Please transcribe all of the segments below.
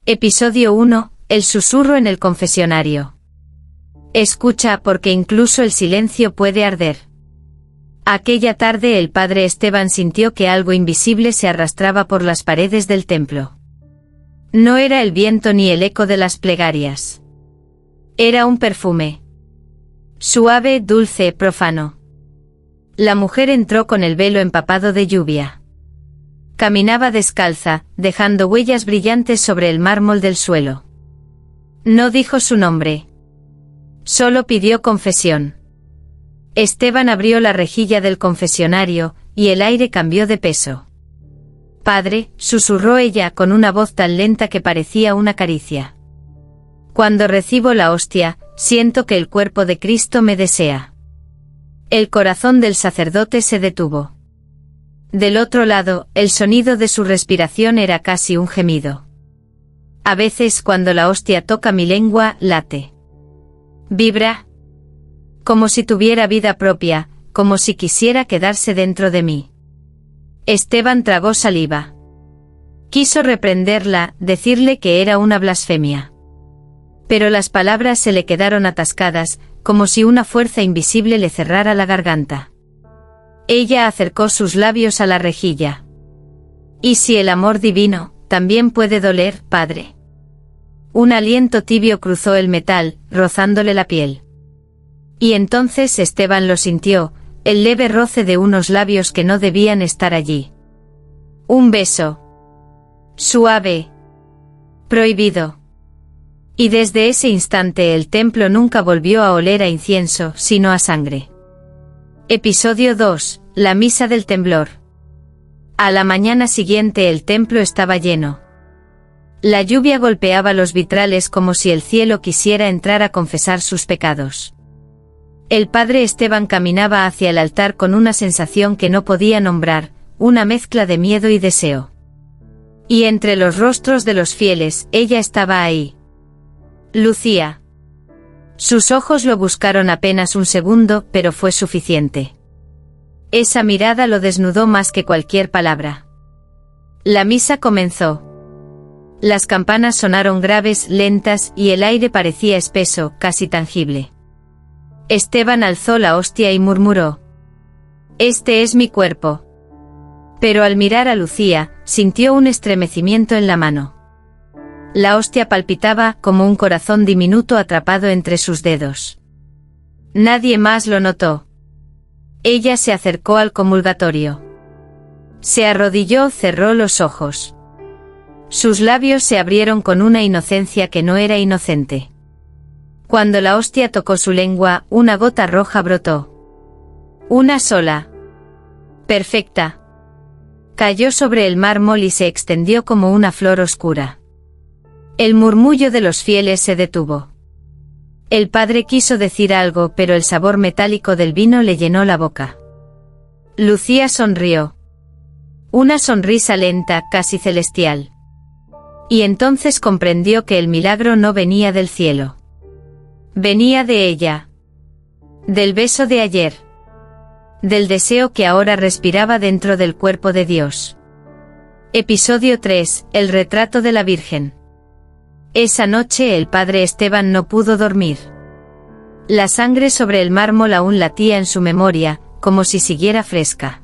Episodio 1. El susurro en el confesionario. Escucha, porque incluso el silencio puede arder. Aquella tarde el padre Esteban sintió que algo invisible se arrastraba por las paredes del templo. No era el viento ni el eco de las plegarias. Era un perfume. Suave, dulce, profano. La mujer entró con el velo empapado de lluvia. Caminaba descalza, dejando huellas brillantes sobre el mármol del suelo. No dijo su nombre. Solo pidió confesión. Esteban abrió la rejilla del confesionario, y el aire cambió de peso. «Padre», susurró ella con una voz tan lenta que parecía una caricia. «Cuando recibo la hostia, siento que el cuerpo de Cristo me desea». El corazón del sacerdote se detuvo. Del otro lado, el sonido de su respiración era casi un gemido. A veces cuando la hostia toca mi lengua, late. Vibra. Como si tuviera vida propia, como si quisiera quedarse dentro de mí. Esteban tragó saliva. Quiso reprenderla, decirle que era una blasfemia. Pero las palabras se le quedaron atascadas, como si una fuerza invisible le cerrara la garganta. Ella acercó sus labios a la rejilla. «¿Y si el amor divino también puede doler, padre?» Un aliento tibio cruzó el metal, rozándole la piel. Y entonces Esteban lo sintió, el leve roce de unos labios que no debían estar allí. Un beso. Suave. Prohibido. Y desde ese instante el templo nunca volvió a oler a incienso, sino a sangre. Episodio 2. La misa del temblor. A la mañana siguiente el templo estaba lleno. La lluvia golpeaba los vitrales como si el cielo quisiera entrar a confesar sus pecados. El padre Esteban caminaba hacia el altar con una sensación que no podía nombrar, una mezcla de miedo y deseo. Y entre los rostros de los fieles, ella estaba ahí. Lucía. Sus ojos lo buscaron apenas un segundo, pero fue suficiente. Esa mirada lo desnudó más que cualquier palabra. La misa comenzó. Las campanas sonaron graves, lentas, y el aire parecía espeso, casi tangible. Esteban alzó la hostia y murmuró: «Este es mi cuerpo». Pero al mirar a Lucía, sintió un estremecimiento en la mano. La hostia palpitaba como un corazón diminuto atrapado entre sus dedos. Nadie más lo notó. Ella se acercó al comulgatorio. Se arrodilló, cerró los ojos. Sus labios se abrieron con una inocencia que no era inocente. Cuando la hostia tocó su lengua, una gota roja brotó. Una sola. Perfecta. Cayó sobre el mármol y se extendió como una flor oscura. El murmullo de los fieles se detuvo. El padre quiso decir algo, pero el sabor metálico del vino le llenó la boca. Lucía sonrió. Una sonrisa lenta, casi celestial. Y entonces comprendió que el milagro no venía del cielo. Venía de ella. Del beso de ayer. Del deseo que ahora respiraba dentro del cuerpo de Dios. Episodio 3. El retrato de la Virgen. Esa noche el padre Esteban no pudo dormir. La sangre sobre el mármol aún latía en su memoria, como si siguiera fresca.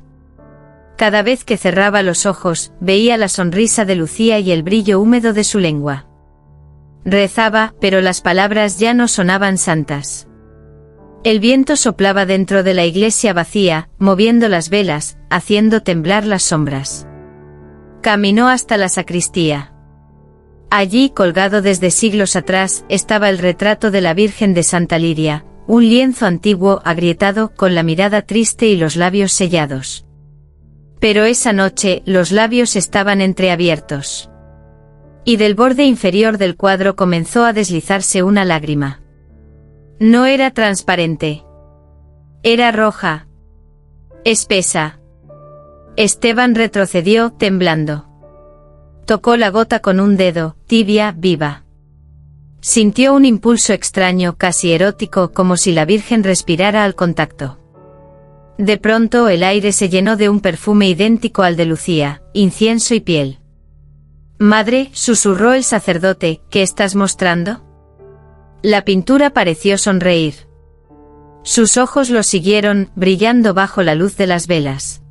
Cada vez que cerraba los ojos, veía la sonrisa de Lucía y el brillo húmedo de su lengua. Rezaba, pero las palabras ya no sonaban santas. El viento soplaba dentro de la iglesia vacía, moviendo las velas, haciendo temblar las sombras. Caminó hasta la sacristía. Allí, colgado desde siglos atrás, estaba el retrato de la Virgen de Santa Liria, un lienzo antiguo, agrietado, con la mirada triste y los labios sellados. Pero esa noche, los labios estaban entreabiertos. Y del borde inferior del cuadro comenzó a deslizarse una lágrima. No era transparente. Era roja. Espesa. Esteban retrocedió, temblando. Tocó la gota con un dedo, tibia, viva. Sintió un impulso extraño, casi erótico, como si la Virgen respirara al contacto. De pronto el aire se llenó de un perfume idéntico al de Lucía, incienso y piel. Madre, susurró el sacerdote, ¿qué estás mostrando? La pintura pareció sonreír. Sus ojos lo siguieron, brillando bajo la luz de las velas.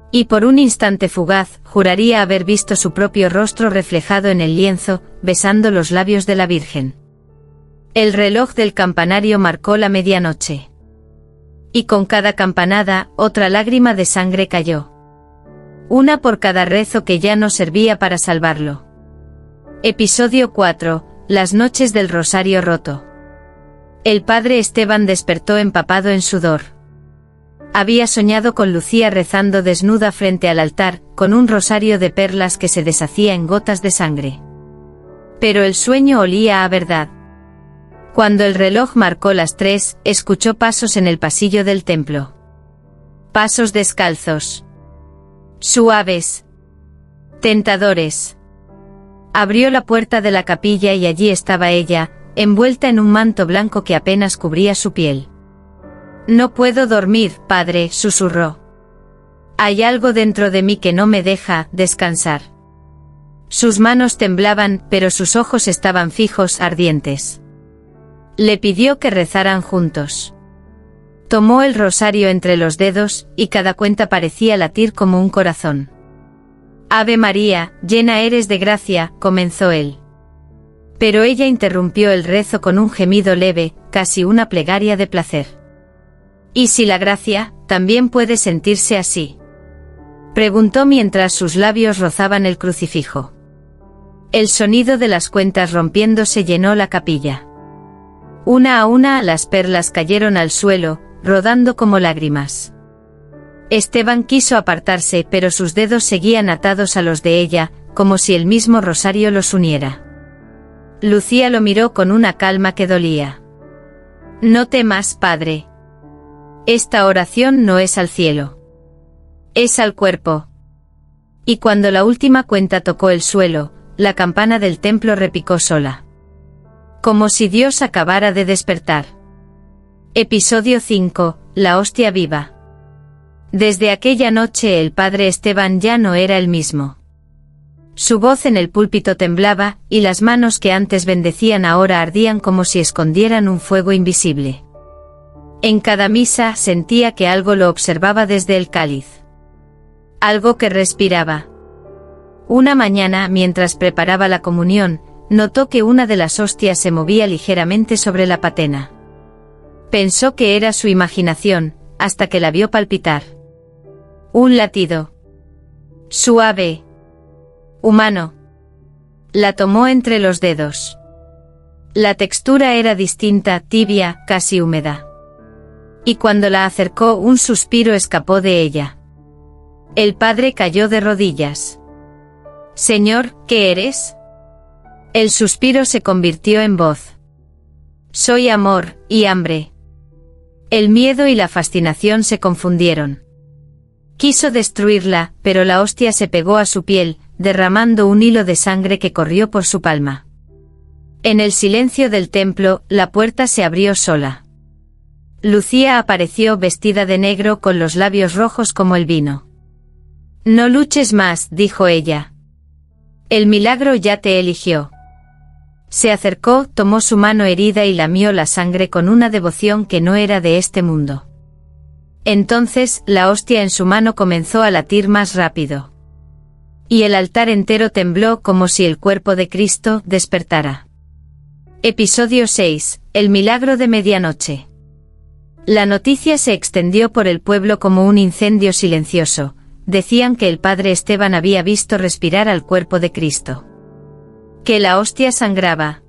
Y por un instante fugaz, juraría haber visto su propio rostro reflejado en el lienzo, besando los labios de la Virgen. El reloj del campanario marcó la medianoche. Y con cada campanada, otra lágrima de sangre cayó. Una por cada rezo que ya no servía para salvarlo. Episodio 4. Las noches del rosario roto. El padre Esteban despertó empapado en sudor. Había soñado con Lucía rezando desnuda frente al altar, con un rosario de perlas que se deshacía en gotas de sangre. Pero el sueño olía a verdad. Cuando el reloj marcó las 3, escuchó pasos en el pasillo del templo. Pasos descalzos. Suaves. Tentadores. Abrió la puerta de la capilla y allí estaba ella, envuelta en un manto blanco que apenas cubría su piel. No puedo dormir, padre, susurró. Hay algo dentro de mí que no me deja descansar. Sus manos temblaban, pero sus ojos estaban fijos, ardientes. Le pidió que rezaran juntos. Tomó el rosario entre los dedos, y cada cuenta parecía latir como un corazón. Ave María, llena eres de gracia, comenzó él. Pero ella interrumpió el rezo con un gemido leve, casi una plegaria de placer. ¿Y si la gracia también puede sentirse así?, preguntó mientras sus labios rozaban el crucifijo. El sonido de las cuentas rompiéndose llenó la capilla. Una a una las perlas cayeron al suelo, rodando como lágrimas. Esteban quiso apartarse, pero sus dedos seguían atados a los de ella, como si el mismo rosario los uniera. Lucía lo miró con una calma que dolía. No temas, padre. Esta oración no es al cielo. Es al cuerpo. Y cuando la última cuenta tocó el suelo, la campana del templo repicó sola. Como si Dios acabara de despertar. Episodio 5. La hostia viva. Desde aquella noche el padre Esteban ya no era el mismo. Su voz en el púlpito temblaba, y las manos que antes bendecían ahora ardían como si escondieran un fuego invisible. En cada misa sentía que algo lo observaba desde el cáliz. Algo que respiraba. Una mañana, mientras preparaba la comunión, notó que una de las hostias se movía ligeramente sobre la patena. Pensó que era su imaginación, hasta que la vio palpitar. Un latido. Suave. Humano. La tomó entre los dedos. La textura era distinta, tibia, casi húmeda. Y cuando la acercó, un suspiro escapó de ella. El padre cayó de rodillas. Señor, ¿qué eres? El suspiro se convirtió en voz. Soy amor y hambre. El miedo y la fascinación se confundieron. Quiso destruirla, pero la hostia se pegó a su piel, derramando un hilo de sangre que corrió por su palma. En el silencio del templo, la puerta se abrió sola. Lucía apareció vestida de negro con los labios rojos como el vino. No luches más, dijo ella. El milagro ya te eligió. Se acercó, tomó su mano herida y lamió la sangre con una devoción que no era de este mundo. Entonces, la hostia en su mano comenzó a latir más rápido. Y el altar entero tembló como si el cuerpo de Cristo despertara. Episodio 6. El milagro de medianoche. La noticia se extendió por el pueblo como un incendio silencioso. Decían que el padre Esteban había visto respirar al cuerpo de Cristo. Que la hostia sangraba.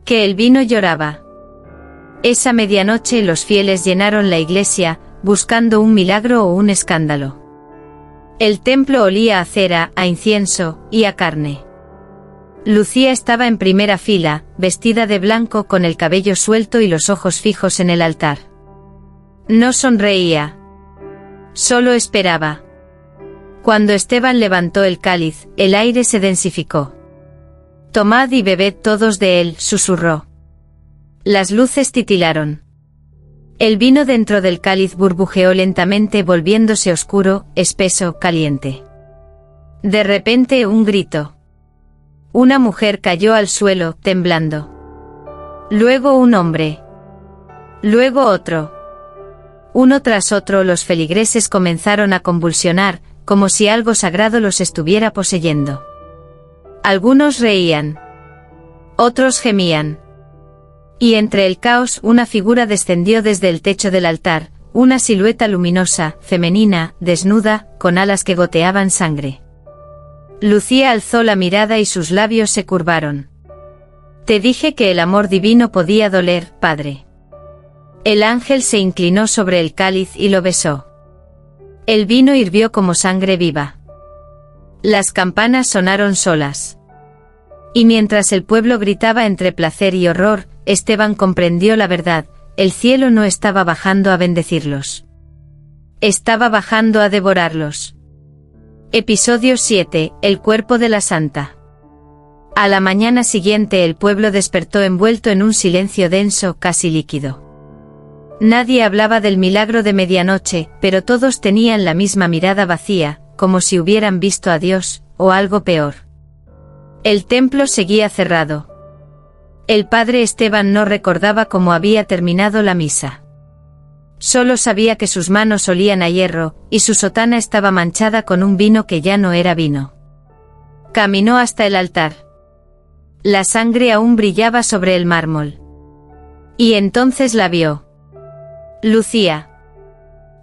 Que el vino lloraba. Esa medianoche los fieles llenaron la iglesia, buscando un milagro o un escándalo. El templo olía a cera, a incienso, y a carne. Lucía estaba en primera fila, vestida de blanco con el cabello suelto y los ojos fijos en el altar. No sonreía. Solo esperaba. Cuando Esteban levantó el cáliz, el aire se densificó. Tomad y bebed todos de él, susurró. Las luces titilaron. El vino dentro del cáliz burbujeó lentamente volviéndose oscuro, espeso, caliente. De repente un grito. Una mujer cayó al suelo, temblando. Luego un hombre. Luego otro. Uno tras otro los feligreses comenzaron a convulsionar, como si algo sagrado los estuviera poseyendo. Algunos reían. Otros gemían. Y entre el caos una figura descendió desde el techo del altar, una silueta luminosa, femenina, desnuda, con alas que goteaban sangre. Lucía alzó la mirada y sus labios se curvaron. Te dije que el amor divino podía doler, Padre. El ángel se inclinó sobre el cáliz y lo besó. El vino hirvió como sangre viva. Las campanas sonaron solas. Y mientras el pueblo gritaba entre placer y horror, Esteban comprendió la verdad: el cielo no estaba bajando a bendecirlos. Estaba bajando a devorarlos. Episodio 7. El cuerpo de la santa. A la mañana siguiente el pueblo despertó envuelto en un silencio denso, casi líquido. Nadie hablaba del milagro de medianoche, pero todos tenían la misma mirada vacía, como si hubieran visto a Dios, o algo peor. El templo seguía cerrado. El padre Esteban no recordaba cómo había terminado la misa. Solo sabía que sus manos olían a hierro, y su sotana estaba manchada con un vino que ya no era vino. Caminó hasta el altar. La sangre aún brillaba sobre el mármol. Y entonces la vio. Lucía.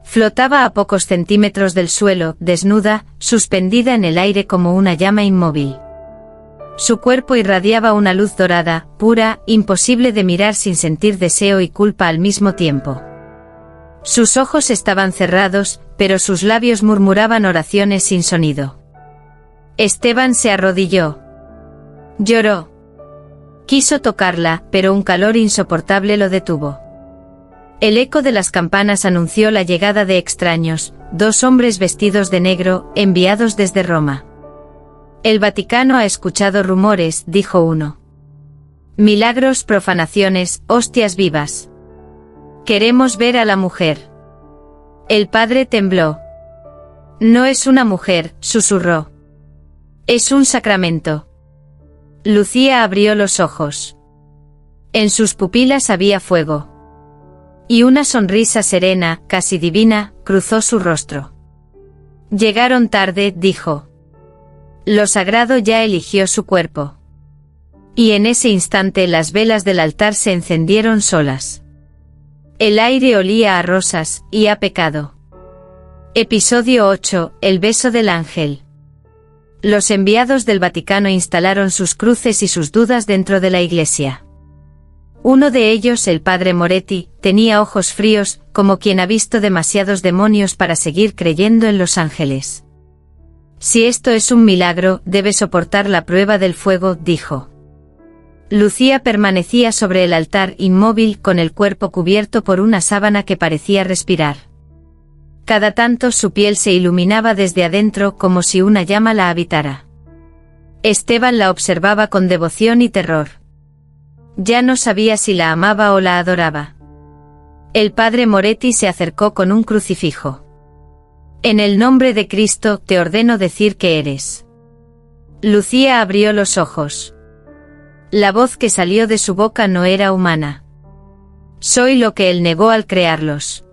Flotaba a pocos centímetros del suelo, desnuda, suspendida en el aire como una llama inmóvil. Su cuerpo irradiaba una luz dorada, pura, imposible de mirar sin sentir deseo y culpa al mismo tiempo. Sus ojos estaban cerrados, pero sus labios murmuraban oraciones sin sonido. Esteban se arrodilló. Lloró. Quiso tocarla, pero un calor insoportable lo detuvo. El eco de las campanas anunció la llegada de extraños, 2 hombres vestidos de negro, enviados desde Roma. El Vaticano ha escuchado rumores, dijo uno. Milagros, profanaciones, hostias vivas. Queremos ver a la mujer. El padre tembló. No es una mujer, susurró. Es un sacramento. Lucía abrió los ojos. En sus pupilas había fuego. Y una sonrisa serena, casi divina, cruzó su rostro. Llegaron tarde, dijo. Lo sagrado ya eligió su cuerpo. Y en ese instante las velas del altar se encendieron solas. El aire olía a rosas, y a pecado. Episodio 8. El beso del ángel. Los enviados del Vaticano instalaron sus cruces y sus dudas dentro de la iglesia. Uno de ellos, el padre Moretti, tenía ojos fríos, como quien ha visto demasiados demonios para seguir creyendo en los ángeles. Si esto es un milagro, debe soportar la prueba del fuego, dijo. Lucía permanecía sobre el altar inmóvil con el cuerpo cubierto por una sábana que parecía respirar. Cada tanto su piel se iluminaba desde adentro como si una llama la habitara. Esteban la observaba con devoción y terror. Ya no sabía si la amaba o la adoraba. El padre Moretti se acercó con un crucifijo. En el nombre de Cristo te ordeno decir que eres. Lucía abrió los ojos. La voz que salió de su boca no era humana. Soy lo que él negó al crearlos.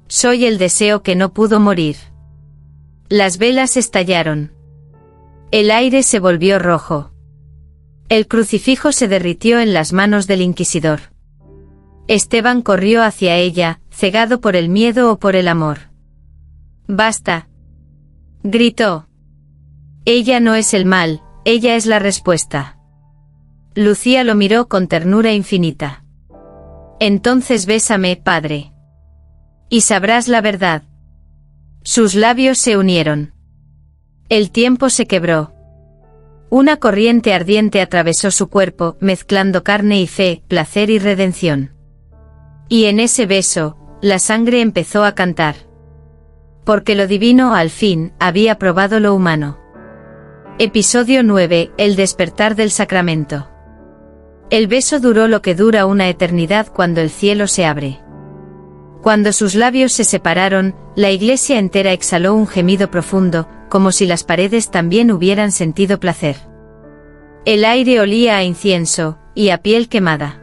Soy el deseo que no pudo morir. Las velas estallaron. El aire se volvió rojo. El crucifijo se derritió en las manos del inquisidor. Esteban corrió hacia ella, cegado por el miedo o por el amor. Basta. Gritó. Ella no es el mal, ella es la respuesta. Lucía lo miró con ternura infinita. Entonces bésame, padre. Y sabrás la verdad. Sus labios se unieron. El tiempo se quebró. Una corriente ardiente atravesó su cuerpo, mezclando carne y fe, placer y redención. Y en ese beso, la sangre empezó a cantar. Porque lo divino, al fin, había probado lo humano. Episodio 9. El despertar del sacramento. El beso duró lo que dura una eternidad cuando el cielo se abre. Cuando sus labios se separaron, la iglesia entera exhaló un gemido profundo, como si las paredes también hubieran sentido placer. El aire olía a incienso, y a piel quemada.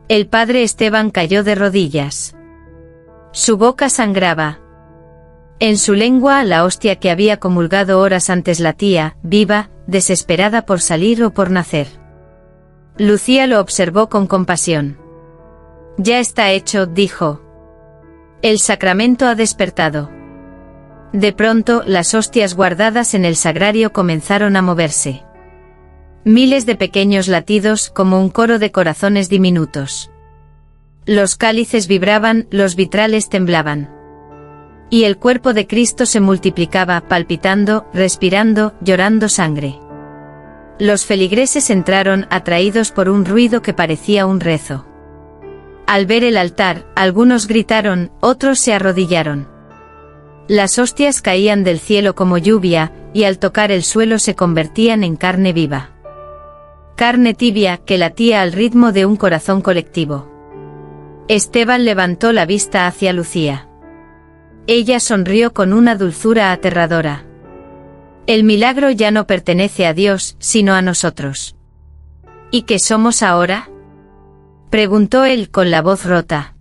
El padre Esteban cayó de rodillas. Su boca sangraba. En su lengua la hostia que había comulgado horas antes latía, viva, desesperada por salir o por nacer. Lucía lo observó con compasión. Ya está hecho, dijo. El sacramento ha despertado. De pronto, las hostias guardadas en el sagrario comenzaron a moverse. Miles de pequeños latidos como un coro de corazones diminutos. Los cálices vibraban, los vitrales temblaban. Y el cuerpo de Cristo se multiplicaba, palpitando, respirando, llorando sangre. Los feligreses entraron, atraídos por un ruido que parecía un rezo. Al ver el altar, algunos gritaron, otros se arrodillaron. Las hostias caían del cielo como lluvia, y al tocar el suelo se convertían en carne viva. Carne tibia que latía al ritmo de un corazón colectivo. Esteban levantó la vista hacia Lucía. Ella sonrió con una dulzura aterradora. El milagro ya no pertenece a Dios, sino a nosotros. ¿Y qué somos ahora?, preguntó él con la voz rota.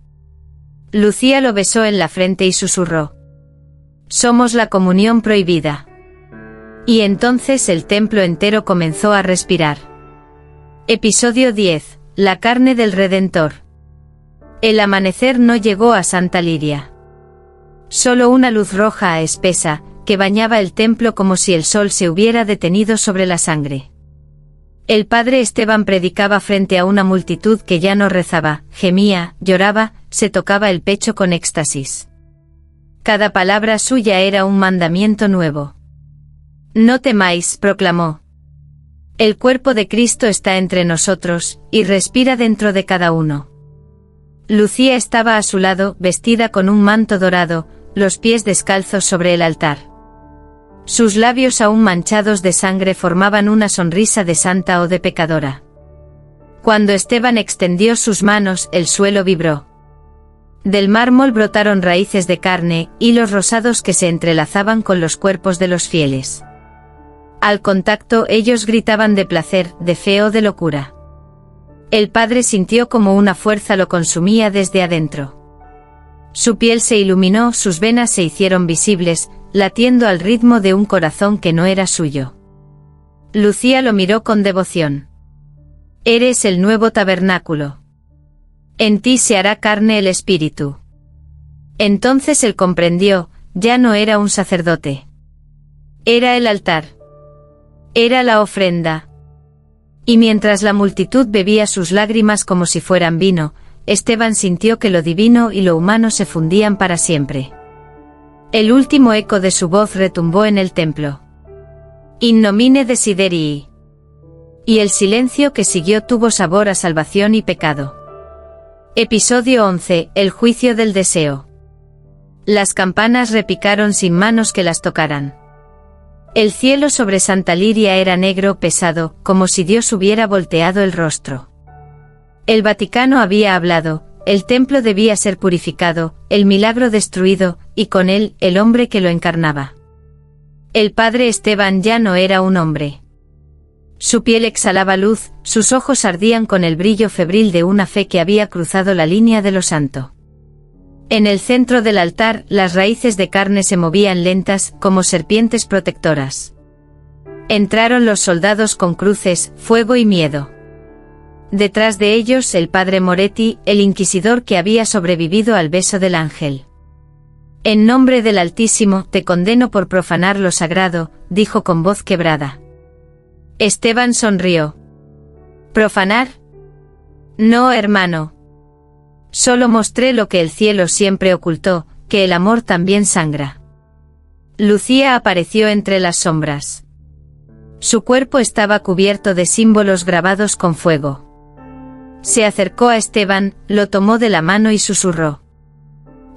Lucía lo besó en la frente y susurró. Somos la comunión prohibida. Y entonces el templo entero comenzó a respirar. Episodio 10. La carne del Redentor. El amanecer no llegó a Santa Liria. Solo una luz roja espesa, que bañaba el templo como si el sol se hubiera detenido sobre la sangre. El padre Esteban predicaba frente a una multitud que ya no rezaba, gemía, lloraba, se tocaba el pecho con éxtasis. Cada palabra suya era un mandamiento nuevo. No temáis, proclamó. El cuerpo de Cristo está entre nosotros, y respira dentro de cada uno. Lucía estaba a su lado, vestida con un manto dorado, los pies descalzos sobre el altar. Sus labios aún manchados de sangre formaban una sonrisa de santa o de pecadora. Cuando Esteban extendió sus manos, el suelo vibró. Del mármol brotaron raíces de carne, hilos rosados que se entrelazaban con los cuerpos de los fieles. Al contacto ellos gritaban de placer, de fe o de locura. El padre sintió como una fuerza lo consumía desde adentro. Su piel se iluminó, sus venas se hicieron visibles, latiendo al ritmo de un corazón que no era suyo. Lucía lo miró con devoción. Eres el nuevo tabernáculo. En ti se hará carne el espíritu. Entonces él comprendió, ya no era un sacerdote. Era el altar. Era la ofrenda. Y mientras la multitud bebía sus lágrimas como si fueran vino, Esteban sintió que lo divino y lo humano se fundían para siempre. El último eco de su voz retumbó en el templo. In nomine desiderii. Y el silencio que siguió tuvo sabor a salvación y pecado. Episodio 11. El juicio del deseo. Las campanas repicaron sin manos que las tocaran. El cielo sobre Santa Liria era negro, pesado, como si Dios hubiera volteado el rostro. El Vaticano había hablado, el templo debía ser purificado, el milagro destruido, y con él, el hombre que lo encarnaba. El padre Esteban ya no era un hombre. Su piel exhalaba luz, sus ojos ardían con el brillo febril de una fe que había cruzado la línea de lo santo. En el centro del altar, las raíces de carne se movían lentas, como serpientes protectoras. Entraron los soldados con cruces, fuego y miedo. Detrás de ellos el padre Moretti, el inquisidor que había sobrevivido al beso del ángel. En nombre del Altísimo, te condeno por profanar lo sagrado, dijo con voz quebrada. Esteban sonrió. ¿Profanar? No, hermano. Solo mostré lo que el cielo siempre ocultó, que el amor también sangra. Lucía apareció entre las sombras. Su cuerpo estaba cubierto de símbolos grabados con fuego. Se acercó a Esteban, lo tomó de la mano y susurró.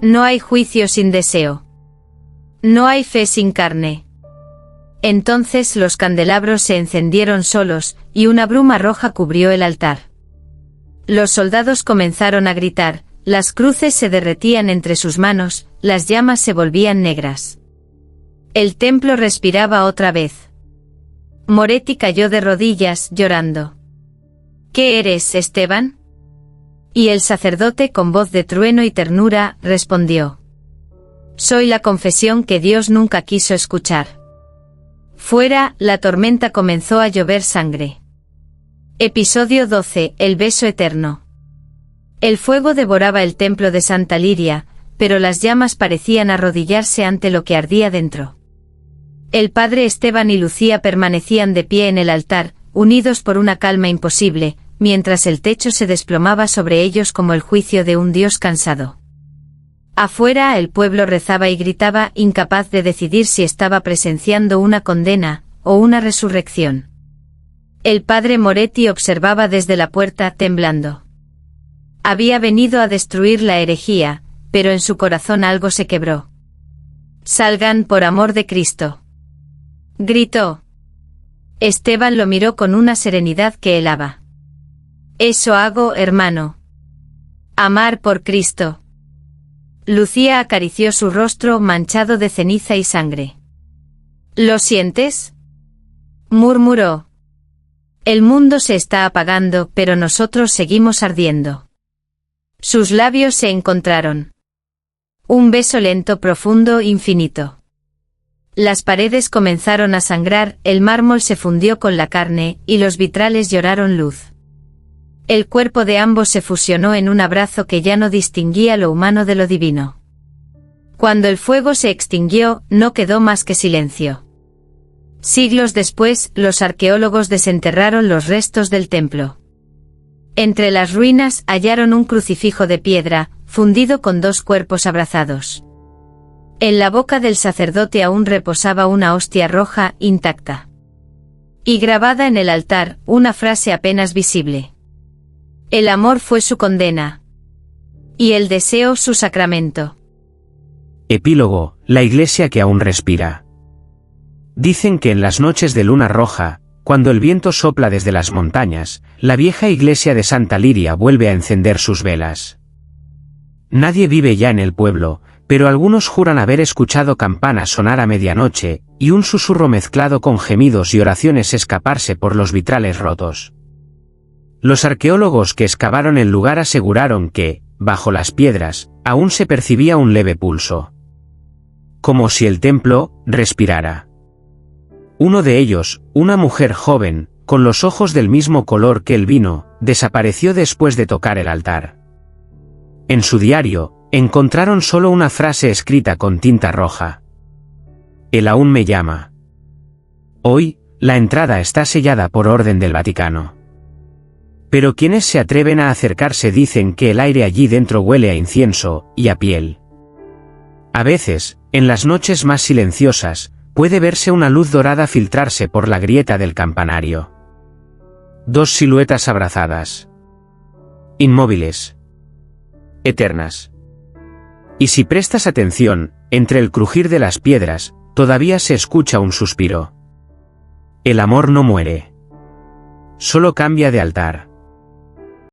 No hay juicio sin deseo. No hay fe sin carne. Entonces los candelabros se encendieron solos, y una bruma roja cubrió el altar. Los soldados comenzaron a gritar, las cruces se derretían entre sus manos, las llamas se volvían negras. El templo respiraba otra vez. Moretti cayó de rodillas, llorando. ¿Qué eres, Esteban? Y el sacerdote con voz de trueno y ternura, respondió. Soy la confesión que Dios nunca quiso escuchar. Fuera, la tormenta comenzó a llover sangre. Episodio 12, el beso eterno. El fuego devoraba el templo de Santa Liria, pero las llamas parecían arrodillarse ante lo que ardía dentro. El padre Esteban y Lucía permanecían de pie en el altar, unidos por una calma imposible, mientras el techo se desplomaba sobre ellos como el juicio de un Dios cansado. Afuera el pueblo rezaba y gritaba, incapaz de decidir si estaba presenciando una condena o una resurrección. El padre Moretti observaba desde la puerta, temblando. Había venido a destruir la herejía, pero en su corazón algo se quebró. «Salgan por amor de Cristo», gritó. Esteban lo miró con una serenidad que helaba. «Eso hago, hermano. Amar por Cristo». Lucía acarició su rostro manchado de ceniza y sangre. «¿Lo sientes?», murmuró. «El mundo se está apagando, pero nosotros seguimos ardiendo». Sus labios se encontraron. Un beso lento, profundo, infinito. Las paredes comenzaron a sangrar, el mármol se fundió con la carne, y los vitrales lloraron luz. El cuerpo de ambos se fusionó en un abrazo que ya no distinguía lo humano de lo divino. Cuando el fuego se extinguió, no quedó más que silencio. Siglos después, los arqueólogos desenterraron los restos del templo. Entre las ruinas hallaron un crucifijo de piedra, fundido con dos cuerpos abrazados. En la boca del sacerdote aún reposaba una hostia roja, intacta. Y grabada en el altar, una frase apenas visible. El amor fue su condena. Y el deseo su sacramento. Epílogo, la iglesia que aún respira. Dicen que en las noches de luna roja, cuando el viento sopla desde las montañas, la vieja iglesia de Santa Liria vuelve a encender sus velas. Nadie vive ya en el pueblo, pero algunos juran haber escuchado campanas sonar a medianoche, y un susurro mezclado con gemidos y oraciones escaparse por los vitrales rotos. Los arqueólogos que excavaron el lugar aseguraron que, bajo las piedras, aún se percibía un leve pulso. Como si el templo respirara. Uno de ellos, una mujer joven, con los ojos del mismo color que el vino, desapareció después de tocar el altar. En su diario, encontraron solo una frase escrita con tinta roja. Él aún me llama. Hoy, la entrada está sellada por orden del Vaticano. Pero quienes se atreven a acercarse dicen que el aire allí dentro huele a incienso y a piel. A veces, en las noches más silenciosas, puede verse una luz dorada filtrarse por la grieta del campanario. Dos siluetas abrazadas. Inmóviles. Eternas. Y si prestas atención, entre el crujir de las piedras, todavía se escucha un suspiro. El amor no muere. Solo cambia de altar.